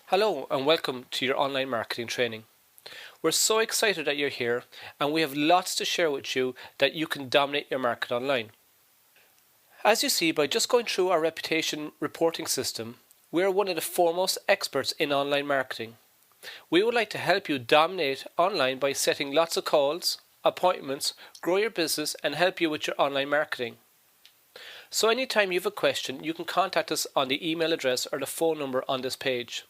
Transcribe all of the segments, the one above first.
Hello and welcome to your online marketing training. We're so excited that you're here and we have lots to share with you that you can dominate your market online. As you see by just going through our reputation reporting system, we're one of the foremost experts in online marketing. We would like to help you dominate online by setting lots of calls, appointments, grow your business and help you with your online marketing. So anytime you have a question, you can contact us on the email address or the phone number on this page.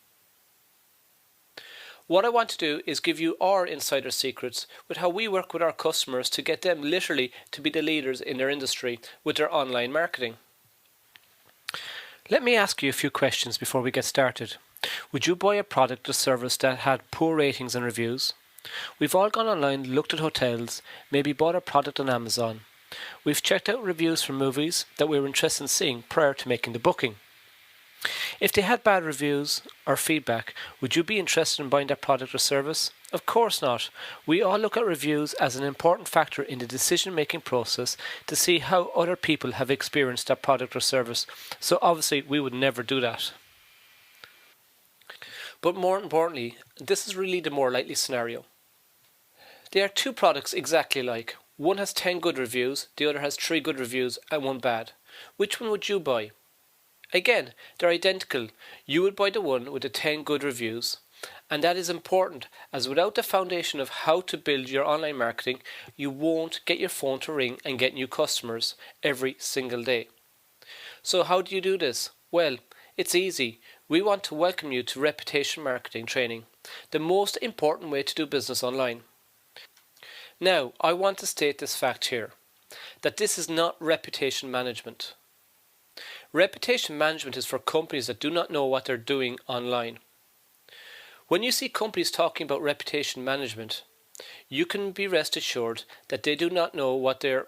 What I want to do is give you our insider secrets with how we work with our customers to get them literally to be the leaders in their industry with their online marketing. Let me ask you a few questions before we get started. Would you buy a product or service that had poor ratings and reviews? We've all gone online, looked at hotels, maybe bought a product on Amazon. We've checked out reviews for movies that we were interested in seeing prior to making the booking. If they had bad reviews or feedback, would you be interested in buying that product or service? Of course not. We all look at reviews as an important factor in the decision-making process to see how other people have experienced that product or service. So obviously we would never do that. But more importantly, this is really the more likely scenario. There are two products exactly alike. One has 10 good reviews, the other has 3 good reviews and 1 bad. Which one would you buy? Again, they're identical. You would buy the one with the 10 good reviews. And that is important, as without the foundation of how to build your online marketing, you won't get your phone to ring and get new customers every single day. So how do you do this? Well, it's easy. We want to welcome you to Reputation Marketing Training, the most important way to do business online. Now, I want to state this fact here, that this is not reputation management. Reputation management is for companies that do not know what they're doing online. When you see companies talking about reputation management, you can be rest assured that they do not know what they're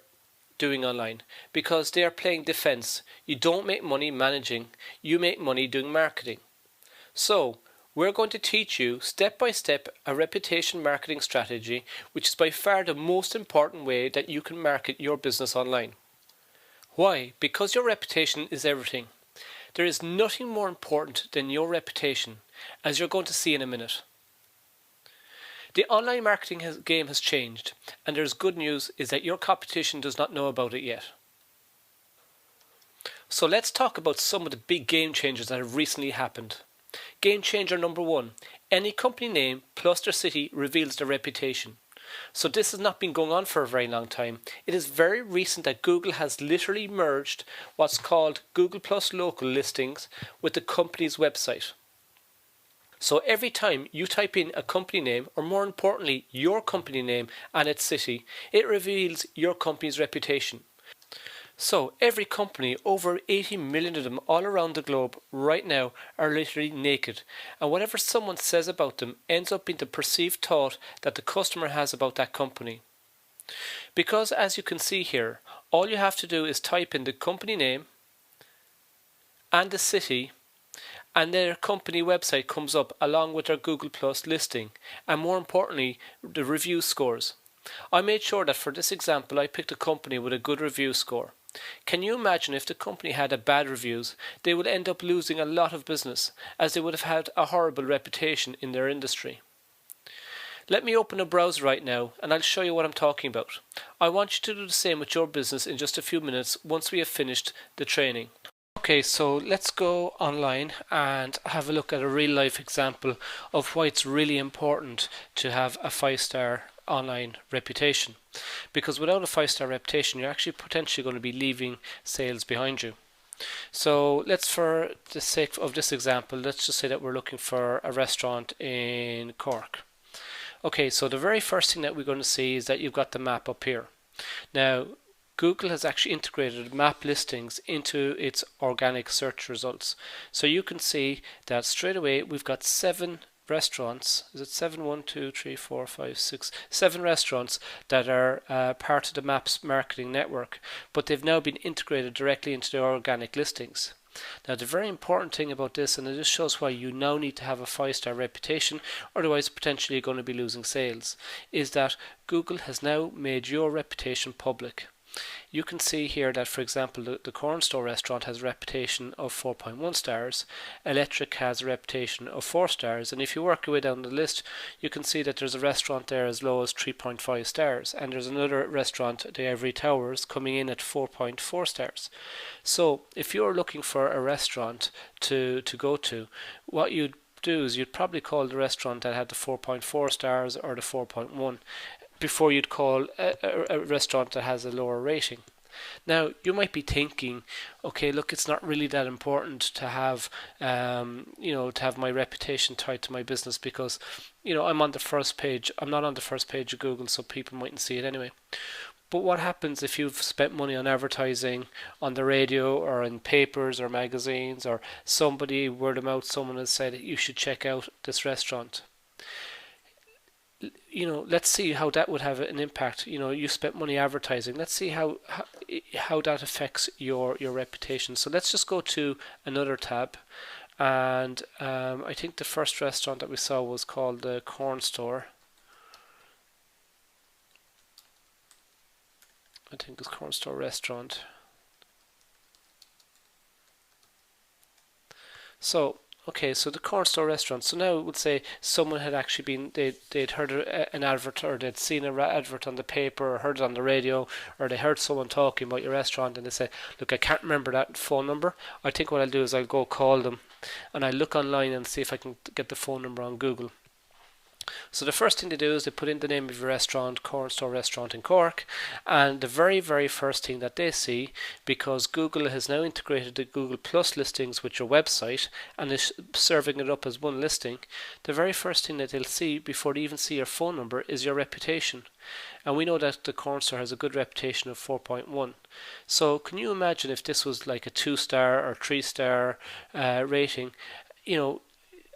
doing online because they are playing defense. You don't make money managing, you make money doing marketing. So, we're going to teach you step by step a reputation marketing strategy, which is by far the most important way that you can market your business online. Why? Because your reputation is everything. There is nothing more important than your reputation, as you're going to see in a minute. The online marketing game has changed, and there's good news is that your competition does not know about it yet. So let's talk about some of the big game changers that have recently happened. Game changer number 1. Any company name plus their city reveals their reputation. So this has not been going on for a very long time. It is very recent that Google has literally merged what's called Google Plus local listings with the company's website. So every time you type in a company name, or more importantly, your company name and its city, it reveals your company's reputation. So every company, over 80 million of them all around the globe right now, are literally naked, and whatever someone says about them ends up being the perceived thought that the customer has about that company. Because as you can see here, all you have to do is type in the company name and the city, and their company website comes up along with their Google Plus listing, and more importantly, the review scores. I made sure that for this example I picked a company with a good review score. Can you imagine if the company had a bad reviews, they would end up losing a lot of business, as they would have had a horrible reputation in their industry. Let me open a browser right now and I'll show you what I'm talking about. I want you to do the same with your business in just a few minutes once we have finished the training. Okay, so let's go online and have a look at a real life example of why it's really important to have a 5-star online reputation, because without a 5-star reputation you're actually potentially going to be leaving sales behind you. So let's, for the sake of this example, let's just say that we're looking for a restaurant in Cork. Okay, so the very first thing that we're going to see is that you've got the map up here. Now Google has actually integrated map listings into its organic search results, so you can see that straight away we've got 7 restaurants. Is it 7? 1, 2, 3, 4, 5, 6, 7 restaurants that are part of the Maps marketing network, but they've now been integrated directly into the organic listings. Now the very important thing about this, and it just shows why you now need to have a 5-star reputation, otherwise potentially you're going to be losing sales, is that Google has now made your reputation public. you can see here that, for example, the Corn Store restaurant has a reputation of 4.1 stars, Electric has a reputation of 4 stars, and if you work your way down the list, you can see that there's a restaurant there as low as 3.5 stars, and there's another restaurant, the Ivory Towers, coming in at 4.4 stars. So if you're looking for a restaurant to go to, what you'd do is you'd probably call the restaurant that had the 4.4 stars or the 4.1 before you'd call a restaurant that has a lower rating. Now, you might be thinking, okay, look, it's not really that important to have, to have my reputation tied to my business because, I'm on the first page. I'm not on the first page of Google, so people mightn't see it anyway. But what happens if you've spent money on advertising on the radio or in papers or magazines, or somebody, word of mouth, someone has said you should check out this restaurant? Let's see how that would have an impact. You spent money advertising. Let's see how that affects your reputation. So let's just go to another tab, and I think the first restaurant that we saw was called the Corn Store. I think it's Corn Store restaurant. So so the Corn Store restaurant. So now it would say someone had actually been, they'd heard an advert, or they'd seen an advert on the paper, or heard it on the radio, or they heard someone talking about your restaurant, and they said, look, I can't remember that phone number. I think what I'll do is I'll go call them, and I'll look online and see if I can get the phone number on Google. So the first thing they do is they put in the name of your restaurant, Corn Store Restaurant in Cork, and the very, very first thing that they see, because Google has now integrated the Google Plus listings with your website and is serving it up as one listing, the very first thing that they'll see before they even see your phone number is your reputation. And we know that the Corn Store has a good reputation of 4.1. So can you imagine if this was like a 2-star or 3-star rating,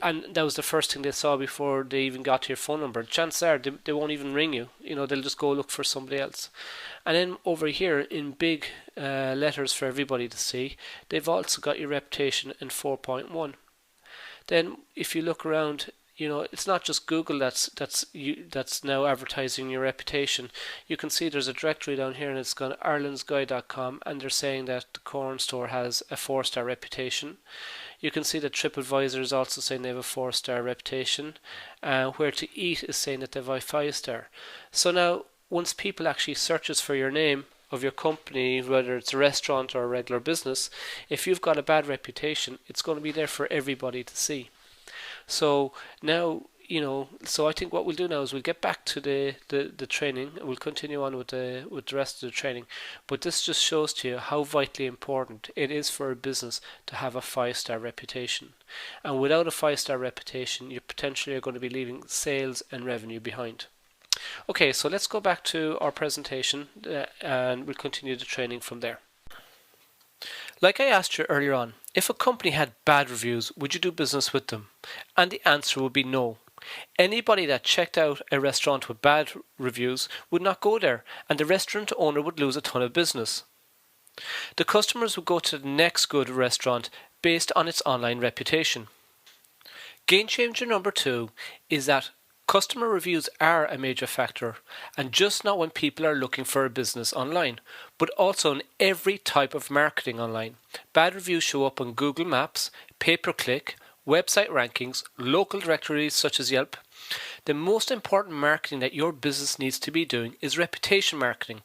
and that was the first thing they saw before they even got to your phone number. Chances are they won't even ring you. They'll just go look for somebody else. And then over here in big letters for everybody to see, they've also got your reputation in 4.1. Then if you look around, it's not just Google that's now advertising your reputation. You can see there's a directory down here, and it's gone irelandsguide.com, and they're saying that the Corn Store has a 4-star reputation. You can see that TripAdvisor is also saying they have a 4-star reputation. Where to Eat is saying that they have a 5-star. So now, once people actually searches for your name of your company, whether it's a restaurant or a regular business, if you've got a bad reputation, it's going to be there for everybody to see. So now, so I think what we'll do now is we'll get back to the training. We'll continue on with the rest of the training. But this just shows to you how vitally important it is for a business to have a 5-star reputation. And without a 5-star reputation, you potentially are going to be leaving sales and revenue behind. Okay, so let's go back to our presentation and we'll continue the training from there. Like I asked you earlier on, if a company had bad reviews, would you do business with them? And the answer would be no. Anybody that checked out a restaurant with bad reviews would not go there, and the restaurant owner would lose a ton of business. The customers would go to the next good restaurant based on its online reputation. Game changer number 2 is that customer reviews are a major factor, and just not when people are looking for a business online, but also in every type of marketing online. Bad reviews show up on Google Maps, pay-per-click, website rankings, local directories such as Yelp. The most important marketing that your business needs to be doing is reputation marketing.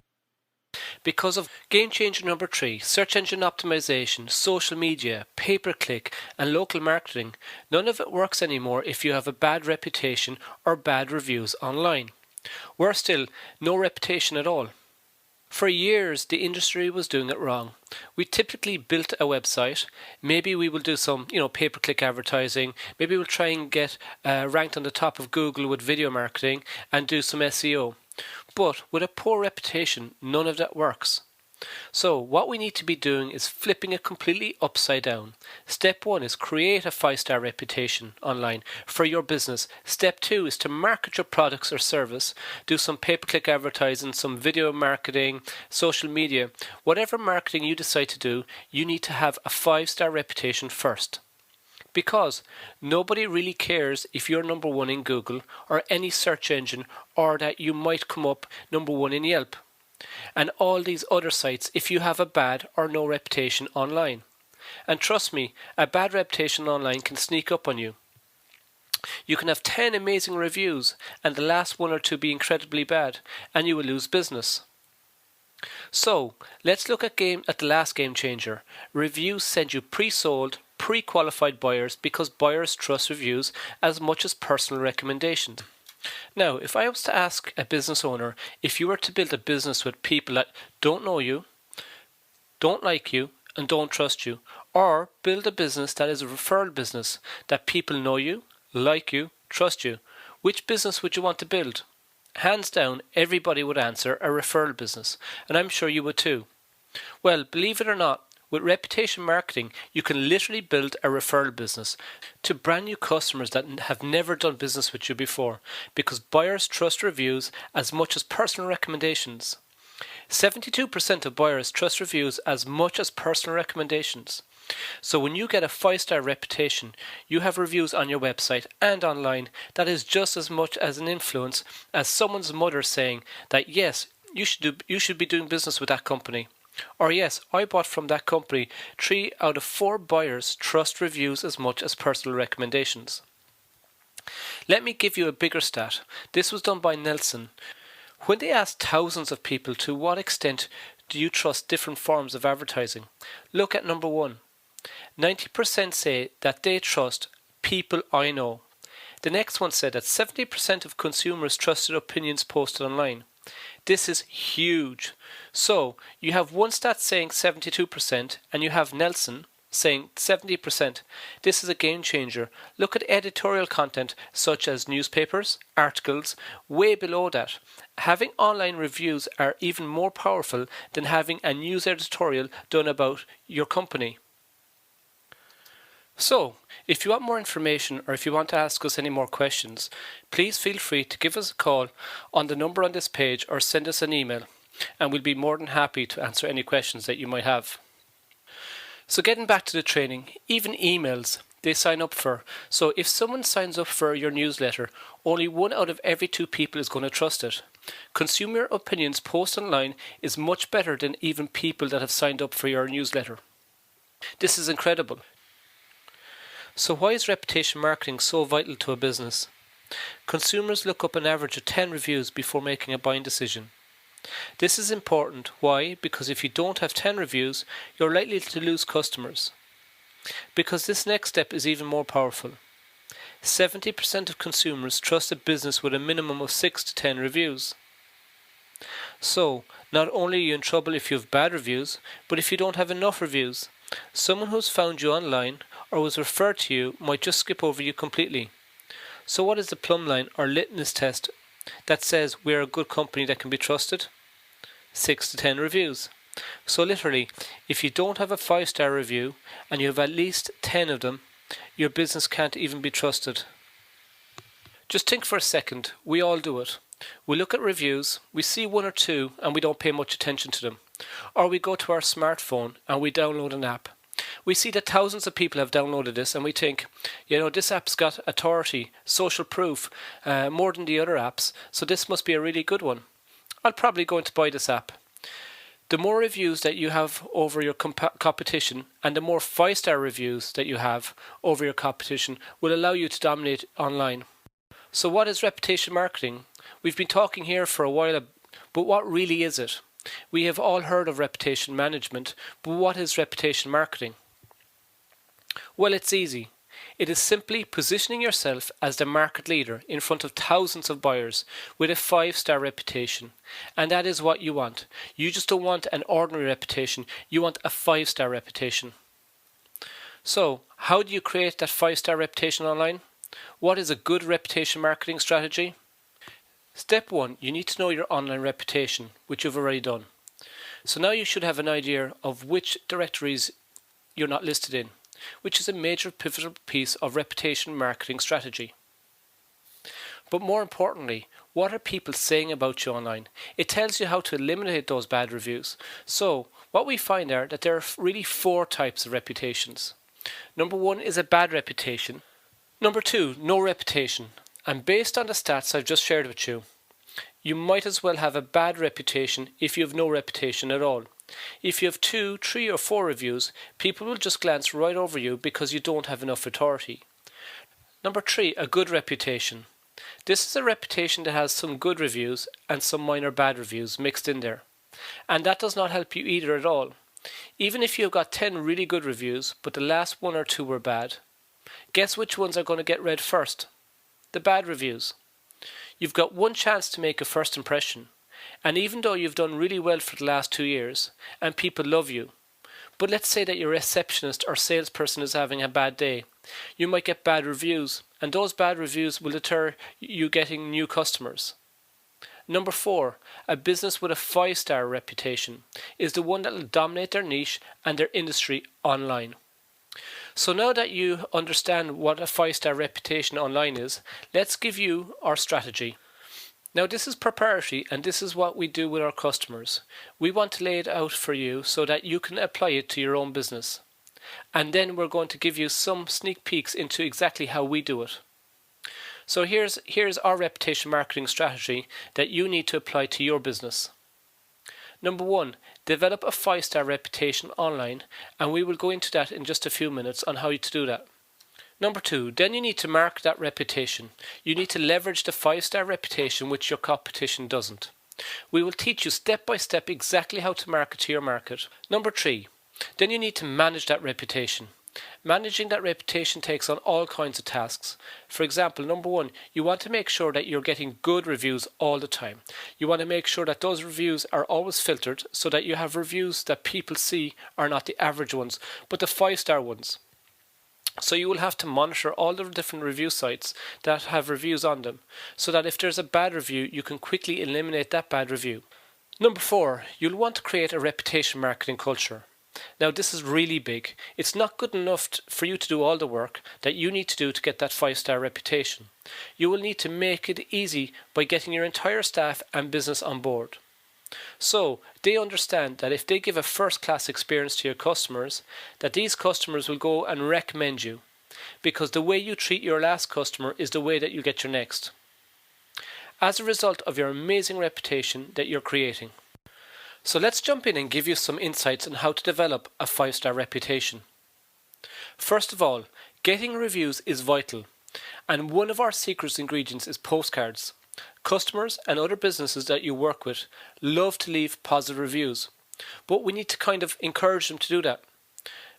Because of game changer number 3, search engine optimization, social media, pay-per-click and local marketing, none of it works anymore if you have a bad reputation or bad reviews online. Worse still, no reputation at all. For years, the industry was doing it wrong. We typically built a website. Maybe we will do some, pay-per-click advertising. Maybe we'll try and get ranked on the top of Google with video marketing and do some SEO. But with a poor reputation, none of that works. So what we need to be doing is flipping it completely upside down. Step 1 is create a 5-star reputation online for your business. Step 2 is to market your products or service. Do some pay-per-click advertising, some video marketing, social media. Whatever marketing you decide to do, you need to have a 5-star reputation first. Because nobody really cares if you're number 1 in Google or any search engine, or that you might come up number 1 in Yelp. and all these other sites if you have a bad or no reputation online. And trust me, a bad reputation online can sneak up on you. You can have 10 amazing reviews and the last one or two be incredibly bad, and you will lose business. So, let's look at the last game changer. Reviews send you pre-sold, pre-qualified buyers because buyers trust reviews as much as personal recommendations. Now, if I was to ask a business owner if you were to build a business with people that don't know you, don't like you, and don't trust you, or build a business that is a referral business that people know you, like you, trust you, which business would you want to build? Hands down, everybody would answer a referral business, and I'm sure you would too. Well, believe it or not, with reputation marketing, you can literally build a referral business to brand new customers that have never done business with you before, because buyers trust reviews as much as personal recommendations. 72% of buyers trust reviews as much as personal recommendations. So when you get a 5-star reputation, you have reviews on your website and online that is just as much as an influence as someone's mother saying that yes, you should be doing business with that company. Or yes, I bought from that company. 3 out of 4 buyers trust reviews as much as personal recommendations. Let me give you a bigger stat. This was done by Nielsen. When they asked thousands of people to what extent do you trust different forms of advertising, look at number 1. 90% say that they trust people I know. The next one said that 70% of consumers trusted opinions posted online. This is huge. So you have one stat saying 72% and you have Nielsen saying 70%. This is a game changer. Look at editorial content such as newspapers, articles, way below that. Having online reviews are even more powerful than having a news editorial done about your company. So, if you want more information or if you want to ask us any more questions, please feel free to give us a call on the number on this page or send us an email, and we'll be more than happy to answer any questions that you might have. So getting back to the training, even emails they sign up for. So if someone signs up for your newsletter, only 1 out of every 2 people is going to trust it. Consumer opinions posted online is much better than even people that have signed up for your newsletter. This is incredible. So why is reputation marketing so vital to a business? Consumers look up an average of 10 reviews before making a buying decision. This is important. Why? Because if you don't have 10 reviews, you're likely to lose customers. Because this next step is even more powerful. 70% of consumers trust a business with a minimum of 6 to 10 reviews. So, not only are you in trouble if you have bad reviews, but if you don't have enough reviews. Someone who's found you online or was referred to you might just skip over you completely. So what is the plumb line or litmus test that says we're a good company that can be trusted? 6 to 10 reviews. So literally, if you don't have a 5-star review and you have at least 10 of them, your business can't even be trusted. Just think for a second, we all do it. We look at reviews, we see 1 or 2 and we don't pay much attention to them. Or we go to our smartphone and we download an app. We see that thousands of people have downloaded this and we think, this app's got authority, social proof, more than the other apps, so this must be a really good one. I'll probably going to buy this app. The more reviews that you have over your competition and the more 5-star reviews that you have over your competition will allow you to dominate online. So what is reputation marketing? We've been talking here for a while, but what really is it? We have all heard of reputation management, but what is reputation marketing? Well, it's easy. It is simply positioning yourself as the market leader in front of thousands of buyers with a 5-star reputation. And that is what you want. You just don't want an ordinary reputation, you want a 5-star reputation. So, how do you create that 5-star reputation online? What is a good reputation marketing strategy? Step 1, you need to know your online reputation, which you've already done. So now you should have an idea of which directories you're not listed in, which is a major pivotal piece of reputation marketing strategy. But more importantly, what are people saying about you online? It tells you how to eliminate those bad reviews. So what we find are that there are really 4 types of reputations. Number 1 is a bad reputation. Number 2, no reputation. And based on the stats I've just shared with you, you might as well have a bad reputation if you have no reputation at all. If you have 2, 3 or 4 reviews, people will just glance right over you because you don't have enough authority. Number 3, a good reputation. This is a reputation that has some good reviews and some minor bad reviews mixed in there. And that does not help you either at all. Even if you've got 10 really good reviews, but the last 1 or 2 were bad, guess which ones are going to get read first? The bad reviews. You've got one chance to make a first impression, and even though you've done really well for the last 2 years, and people love you, but let's say that your receptionist or salesperson is having a bad day, you might get bad reviews, and those bad reviews will deter you getting new customers. Number 4, a business with a 5-star reputation is the one that will dominate their niche and their industry online. So now that you understand what a 5-star reputation online is, let's give you our strategy. Now this is proprietary and this is what we do with our customers. We want to lay it out for you so that you can apply it to your own business. And then we're going to give you some sneak peeks into exactly how we do it. So here's our reputation marketing strategy that you need to apply to your business. Number 1, develop a 5-star reputation online, and we will go into that in just a few minutes on how to do that. Number 2, then you need to market that reputation. You need to leverage the 5-star reputation which your competition doesn't. We will teach you step by step exactly how to market to your market. Number 3, then you need to manage that reputation. Managing that reputation takes on all kinds of tasks. For example, number 1, you want to make sure that you're getting good reviews all the time. You want to make sure that those reviews are always filtered so that you have reviews that people see are not the average ones, but the 5-star ones. So you will have to monitor all the different review sites that have reviews on them, so that if there's a bad review, you can quickly eliminate that bad review. Number 4, you'll want to create a reputation marketing culture. Now this is really big. It's not good enough for you to do all the work that you need to do to get that 5-star reputation. You will need to make it easy by getting your entire staff and business on board. So they understand that if they give a first-class experience to your customers, that these customers will go and recommend you, because the way you treat your last customer is the way that you get your next, as a result of your amazing reputation that you're creating. So let's jump in and give you some insights on how to develop a 5-star reputation. First of all, getting reviews is vital, and one of our secret ingredients is postcards. Customers and other businesses that you work with love to leave positive reviews, but we need to kind of encourage them to do that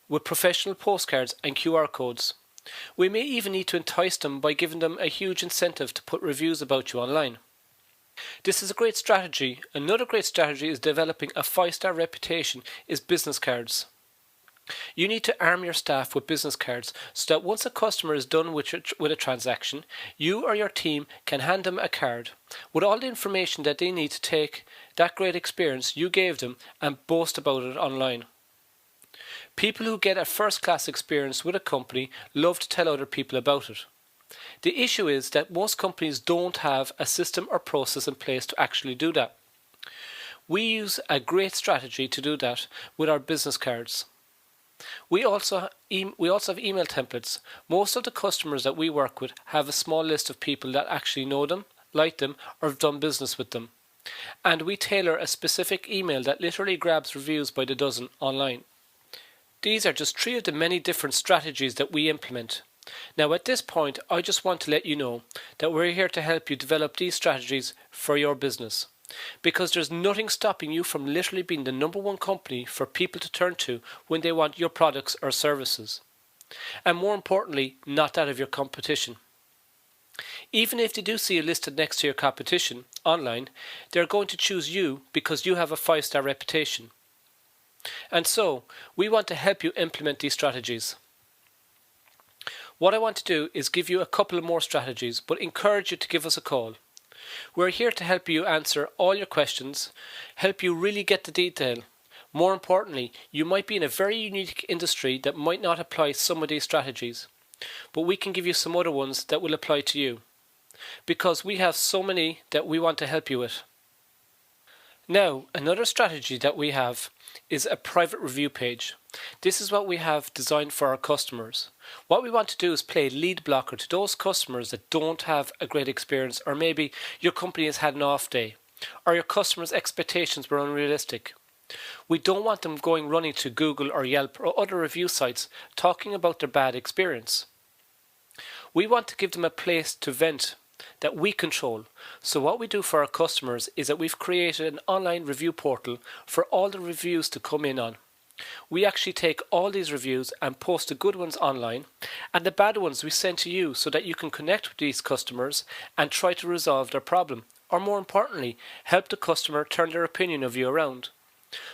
with professional postcards and QR codes. We may even need to entice them by giving them a huge incentive to put reviews about you online. This is a great strategy. Another great strategy is developing a 5-star reputation is business cards. You need to arm your staff with business cards so that once a customer is done with a transaction, you or your team can hand them a card with all the information that they need to take that great experience you gave them and boast about it online. People who get a first-class experience with a company love to tell other people about it. The issue is that most companies don't have a system or process in place to actually do that. We use a great strategy to do that with our business cards. We also have email templates. Most of the customers that we work with have a small list of people that actually know them, like them, or have done business with them. And we tailor a specific email that literally grabs reviews by the dozen online. These are just 3 of the many different strategies that we implement. Now at this point, I just want to let you know that we're here to help you develop these strategies for your business. Because there's nothing stopping you from literally being the number 1 company for people to turn to when they want your products or services. And more importantly, not that of your competition. Even if they do see you listed next to your competition online, they're going to choose you because you have a 5-star reputation. And so, we want to help you implement these strategies. What I want to do is give you a couple of more strategies, but encourage you to give us a call. We're here to help you answer all your questions, help you really get the detail. More importantly, you might be in a very unique industry that might not apply some of these strategies, but we can give you some other ones that will apply to you, because we have so many that we want to help you with. Now, another strategy that we have is a private review page. This is what we have designed for our customers. What we want to do is play lead blocker to those customers that don't have a great experience, or maybe your company has had an off day, or your customers' expectations were unrealistic. We don't want them going running to Google or Yelp or other review sites talking about their bad experience. We want to give them a place to vent that we control. So what we do for our customers is that we've created an online review portal for all the reviews to come in on. We actually take all these reviews and post the good ones online, and the bad ones we send to you so that you can connect with these customers and try to resolve their problem, or more importantly, help the customer turn their opinion of you around.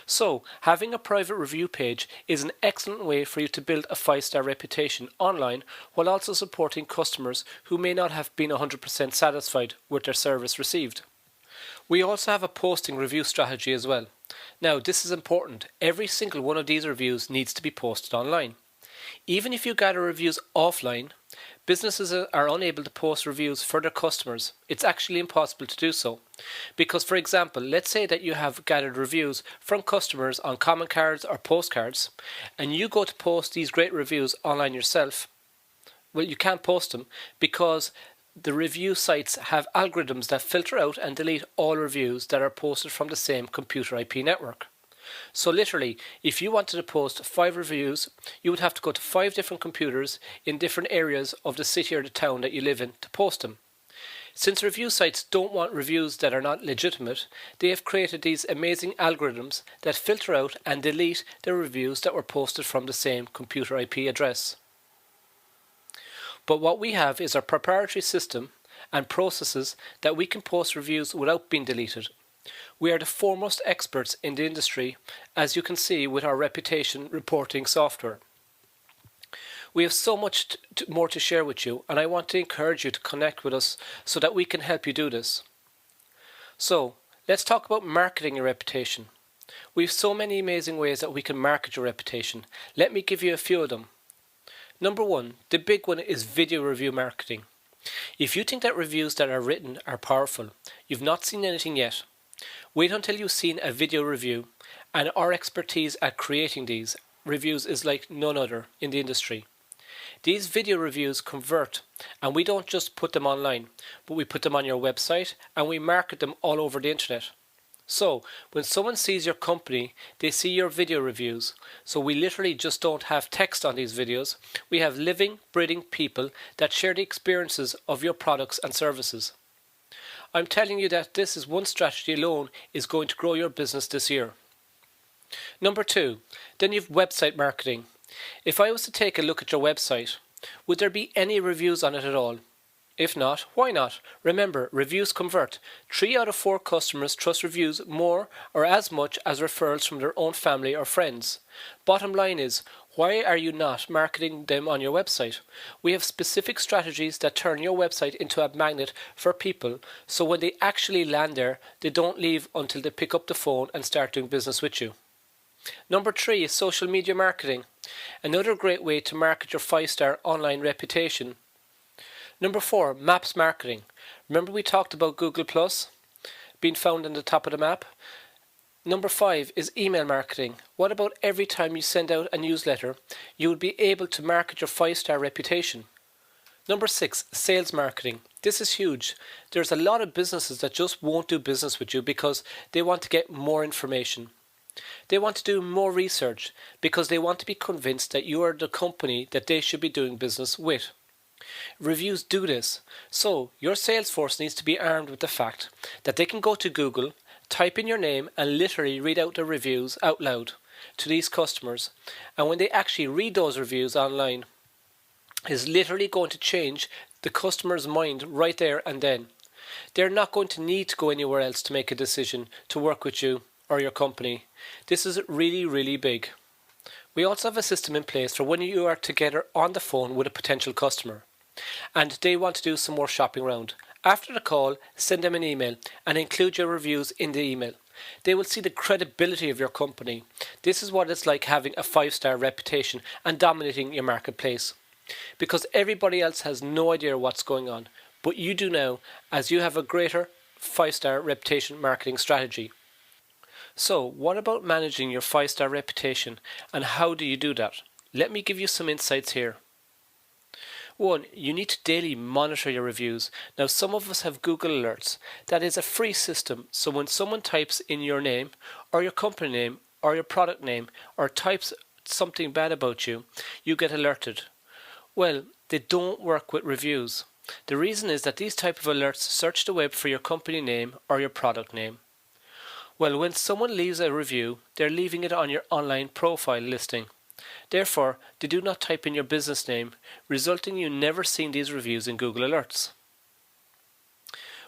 So, having a private review page is an excellent way for you to build a 5-star reputation online while also supporting customers who may not have been 100% satisfied with their service received. We also have a posting review strategy as well. Now, this is important. Every single one of these reviews needs to be posted online. Even if you gather reviews offline, businesses are unable to post reviews for their customers. It's actually impossible to do so. Because, for example, let's say that you have gathered reviews from customers on common cards or postcards, and you go to post these great reviews online yourself. Well, you can't post them because the review sites have algorithms that filter out and delete all reviews that are posted from the same computer IP network. So literally, if you wanted to post 5 reviews, you would have to go to 5 different computers in different areas of the city or the town that you live in to post them. Since review sites don't want reviews that are not legitimate, they have created these amazing algorithms that filter out and delete the reviews that were posted from the same computer IP address. But what we have is our proprietary system and processes that we can post reviews without being deleted. We are the foremost experts in the industry, as you can see with our reputation reporting software. We have so much more to share with you, and I want to encourage you to connect with us so that we can help you do this. So, let's talk about marketing your reputation. We have so many amazing ways that we can market your reputation. Let me give you a few of them. Number 1, the big one is video review marketing. If you think that reviews that are written are powerful, you've not seen anything yet. Wait until you've seen a video review, and our expertise at creating these reviews is like none other in the industry. These video reviews convert, and we don't just put them online, but we put them on your website and we market them all over the internet. So, when someone sees your company, they see your video reviews. So we literally just don't have text on these videos. We have living, breathing people that share the experiences of your products and services. I'm telling you that this is one strategy alone is going to grow your business this year. Number 2, then you've website marketing. If I was to take a look at your website, would there be any reviews on it at all? If not, why not? Remember, reviews convert. 3 out of 4 customers trust reviews more or as much as referrals from their own family or friends. Bottom line is, why are you not marketing them on your website? We have specific strategies that turn your website into a magnet for people, so when they actually land there, they don't leave until they pick up the phone and start doing business with you. Number 3 is social media marketing. Another great way to market your 5-star online reputation. Number 4, maps marketing. Remember we talked about Google Plus being found on the top of the map? Number 5 is email marketing. What about every time you send out a newsletter, you would be able to market your 5-star reputation? Number 6, sales marketing. This is huge. There's a lot of businesses that just won't do business with you because they want to get more information. They want to do more research because they want to be convinced that you are the company that they should be doing business with. Reviews do this. So, your sales force needs to be armed with the fact that they can go to Google, type in your name and literally read out the reviews out loud to these customers. And when they actually read those reviews online, it's literally going to change the customer's mind right there and then. They're not going to need to go anywhere else to make a decision to work with you or your company. This is really, really big. We also have a system in place for when you are together on the phone with a potential customer and they want to do some more shopping around. After the call, send them an email and include your reviews in the email. They will see the credibility of your company. This is what it's like having a 5-star reputation and dominating your marketplace. Because everybody else has no idea what's going on, but you do now, as you have a greater 5-star reputation marketing strategy. So, what about managing your 5-star reputation, and how do you do that? Let me give you some insights here. 1. You need to daily monitor your reviews. Now, some of us have Google Alerts. That is a free system, so when someone types in your name, or your company name, or your product name, or types something bad about you, you get alerted. Well, they don't work with reviews. The reason is that these type of alerts search the web for your company name or your product name. Well, when someone leaves a review, they're leaving it on your online profile listing. Therefore, they do not type in your business name, resulting in you never seeing these reviews in Google Alerts.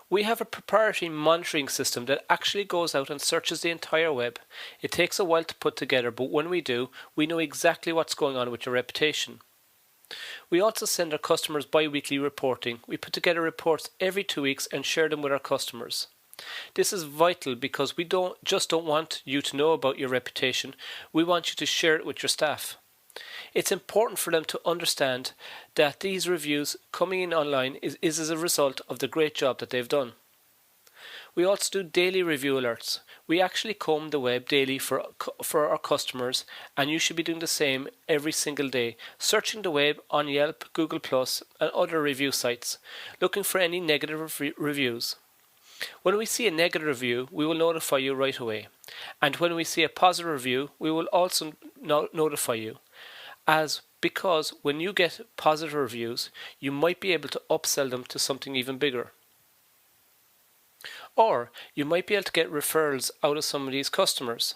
We have a proprietary monitoring system that actually goes out and searches the entire web. It takes a while to put together, but when we do, we know exactly what's going on with your reputation. We also send our customers bi-weekly reporting. We put together reports every 2 weeks and share them with our customers. This is vital because we don't want you to know about your reputation, we want you to share it with your staff. It's important for them to understand that these reviews coming in online is as a result of the great job that they've done. We also do daily review alerts. We actually comb the web daily for our customers, and you should be doing the same every single day, searching the web on Yelp, Google+, and other review sites, looking for any negative reviews. When we see a negative review, we will notify you right away. And when we see a positive review, we will also notify you. Because when you get positive reviews, you might be able to upsell them to something even bigger. Or you might be able to get referrals out of some of these customers.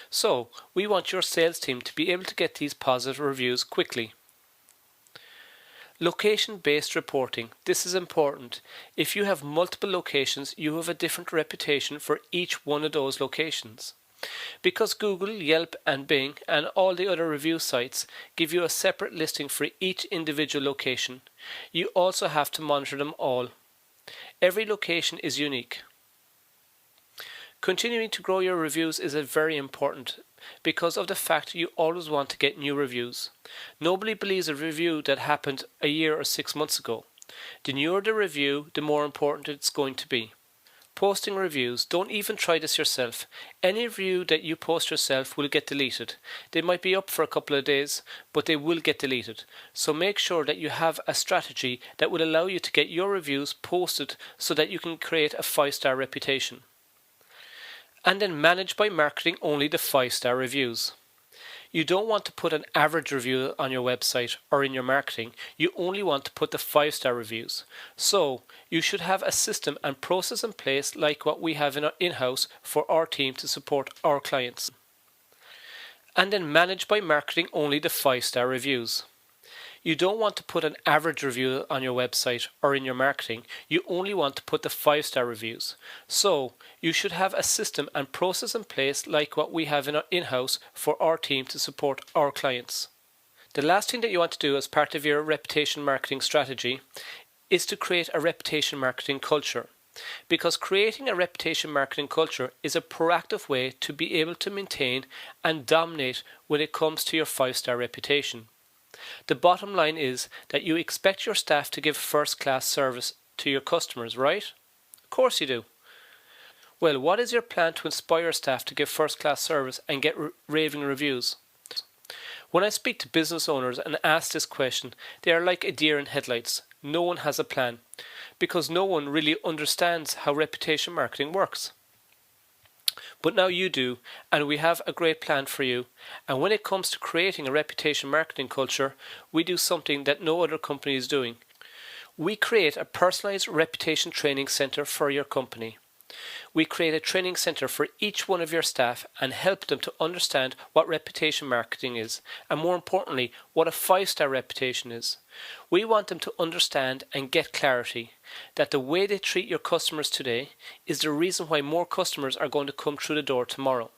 So, we want your sales team to be able to get these positive reviews quickly. Location-based reporting. This is important. If you have multiple locations, you have a different reputation for each one of those locations. Because Google, Yelp and Bing and all the other review sites give you a separate listing for each individual location, you also have to monitor them all. Every location is unique. Continuing to grow your reviews is very important because of the fact you always want to get new reviews. Nobody believes a review that happened a year or 6 months ago. The newer the review, the more important it's going to be. Posting reviews, don't even try this yourself. Any review that you post yourself will get deleted. They might be up for a couple of days, but they will get deleted. So make sure that you have a strategy that will allow you to get your reviews posted so that you can create a 5-star reputation. And then manage by marketing only the 5-star reviews. You don't want to put an average review on your website or in your marketing. You only want to put the 5-star reviews. So you should have a system and process in place like what we have in-house for our team to support our clients. And then manage by marketing only the 5-star reviews. You don't want to put an average review on your website or in your marketing. You only want to put the 5-star reviews. So you should have a system and process in place like what we have in-house for our team to support our clients. The last thing that you want to do as part of your reputation marketing strategy is to create a reputation marketing culture. Because creating a reputation marketing culture is a proactive way to be able to maintain and dominate when it comes to your 5-star reputation. The bottom line is that you expect your staff to give first-class service to your customers, right? Of course you do. Well, what is your plan to inspire staff to give first-class service and get raving reviews? When I speak to business owners and ask this question, they are like a deer in headlights. No one has a plan, because no one really understands how reputation marketing works. But now you do, and we have a great plan for you. And when it comes to creating a reputation marketing culture, we do something that no other company is doing. We create a personalized reputation training center for your company. We create a training center for each one of your staff and help them to understand what reputation marketing is, and more importantly, what a 5-star reputation is. We want them to understand and get clarity that the way they treat your customers today is the reason why more customers are going to come through the door tomorrow.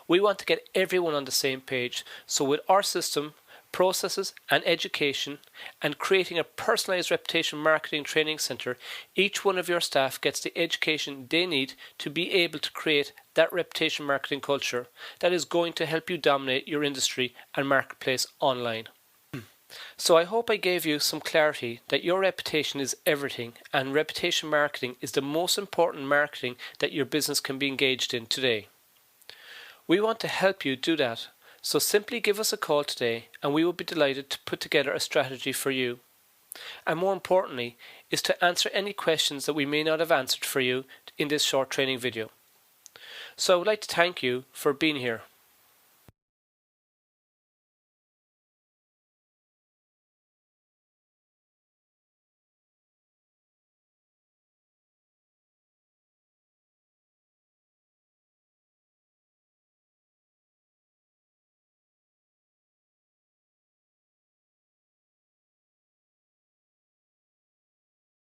We want to get everyone on the same page, so with our system, processes and education and creating a personalized reputation marketing training center, each one of your staff gets the education they need to be able to create that reputation marketing culture that is going to help you dominate your industry and marketplace online. So I hope I gave you some clarity that your reputation is everything, and reputation marketing is the most important marketing that your business can be engaged in today. We want to help you do that, so simply give us a call today and we will be delighted to put together a strategy for you. And more importantly, is to answer any questions that we may not have answered for you in this short training video. So I would like to thank you for being here.